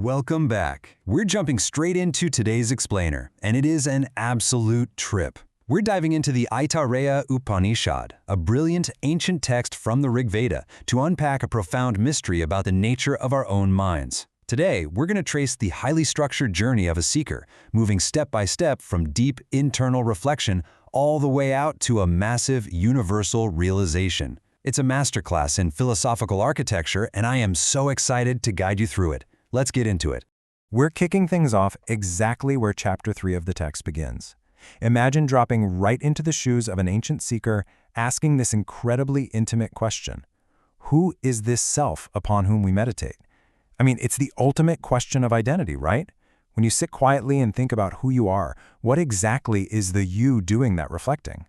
Welcome back. We're jumping straight into today's explainer, and it is an absolute trip. We're diving into the Aitareya Upanishad, a brilliant ancient text from the Rig Veda, to unpack a profound mystery about the nature of our own minds. Today, we're going to trace the highly structured journey of a seeker, moving step by step from deep internal reflection all the way out to a massive universal realization. It's a masterclass in philosophical architecture, and I am so excited to guide you through it. Let's get into it. We're kicking things off exactly where Chapter 3 of the text begins. Imagine dropping right into the shoes of an ancient seeker, asking this incredibly intimate question. Who is this self upon whom we meditate? I mean, it's the ultimate question of identity, right? When you sit quietly and think about who you are, what exactly is the you doing that reflecting?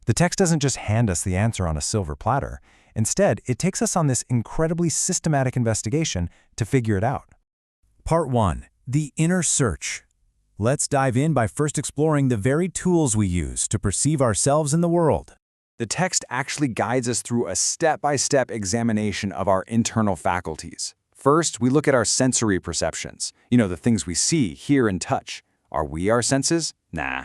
The text doesn't just hand us the answer on a silver platter. Instead, it takes us on this incredibly systematic investigation to figure it out. Part 1. The Inner Search. Let's dive in by first exploring the very tools we use to perceive ourselves in the world. The text actually guides us through a step-by-step examination of our internal faculties. First, we look at our sensory perceptions. The things we see, hear, and touch. Are we our senses? Nah.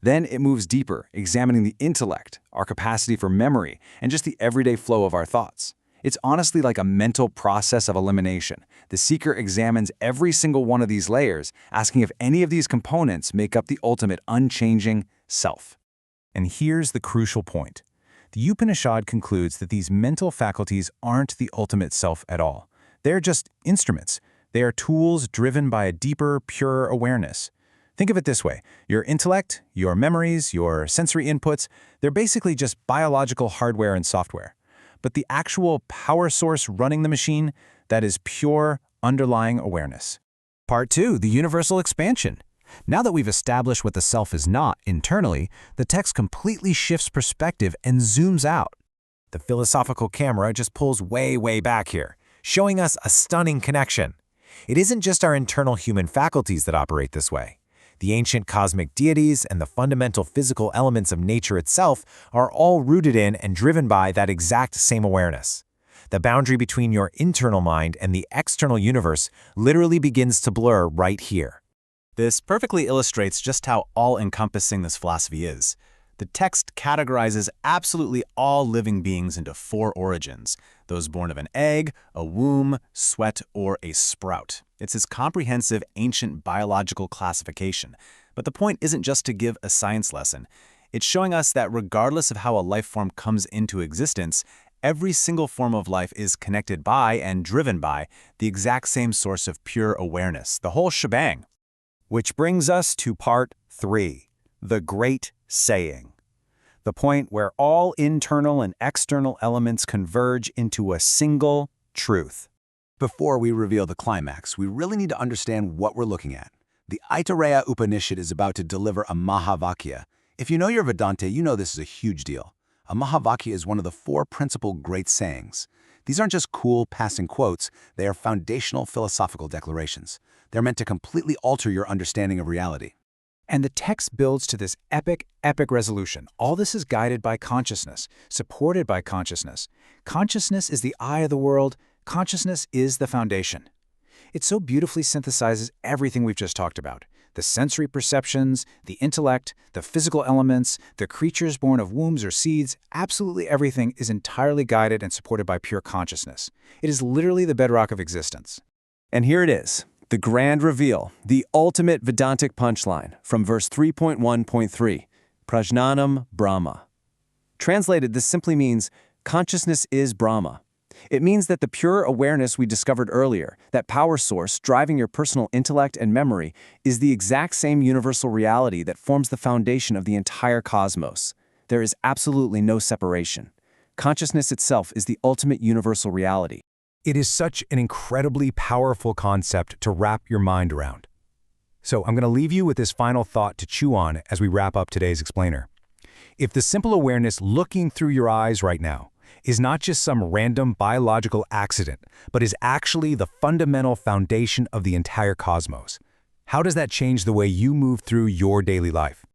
Then it moves deeper, examining the intellect, our capacity for memory, and just the everyday flow of our thoughts. It's honestly like a mental process of elimination. The seeker examines every single one of these layers, asking if any of these components make up the ultimate unchanging self. And here's the crucial point. The Upanishad concludes that these mental faculties aren't the ultimate self at all. They're just instruments. They are tools driven by a deeper, purer awareness. Think of it this way. Your intellect, your memories, your sensory inputs, they're basically just biological hardware and software. But the actual power source running the machine, that is pure, underlying awareness. Part 2. The Universal Expansion. Now that we've established what the self is not internally, the text completely shifts perspective and zooms out. The philosophical camera just pulls way, way back here, showing us a stunning connection. It isn't just our internal human faculties that operate this way. The ancient cosmic deities and the fundamental physical elements of nature itself are all rooted in and driven by that exact same awareness. The boundary between your internal mind and the external universe literally begins to blur right here. This perfectly illustrates just how all-encompassing this philosophy is. The text categorizes absolutely all living beings into 4 origins: those born of an egg, a womb, sweat, or a sprout. It's this comprehensive ancient biological classification. But the point isn't just to give a science lesson. It's showing us that regardless of how a life form comes into existence, every single form of life is connected by and driven by the exact same source of pure awareness, the whole shebang. Which brings us to Part 3, the Great Saying. The point where all internal and external elements converge into a single truth. Before we reveal the climax, we really need to understand what we're looking at. The Aitareya Upanishad is about to deliver a Mahavakya. If you know your Vedanta, you know this is a huge deal. A Mahavakya is one of the 4 principal great sayings. These aren't just cool, passing quotes, they are foundational philosophical declarations. They're meant to completely alter your understanding of reality. And the text builds to this epic resolution. All this is guided by consciousness, supported by consciousness. Consciousness is the eye of the world. Consciousness is the foundation. It so beautifully synthesizes everything we've just talked about. The sensory perceptions, the intellect, the physical elements, the creatures born of wombs or seeds, absolutely everything is entirely guided and supported by pure consciousness. It is literally the bedrock of existence. And here it is, the grand reveal, the ultimate Vedantic punchline from verse 3.1.3, Prajnanam Brahma. Translated, this simply means consciousness is Brahma. It means that the pure awareness we discovered earlier, that power source driving your personal intellect and memory, is the exact same universal reality that forms the foundation of the entire cosmos. There is absolutely no separation. Consciousness itself is the ultimate universal reality. It is such an incredibly powerful concept to wrap your mind around. So I'm going to leave you with this final thought to chew on as we wrap up today's explainer. If the simple awareness looking through your eyes right now is not just some random biological accident, but is actually the fundamental foundation of the entire cosmos, how does that change the way you move through your daily life?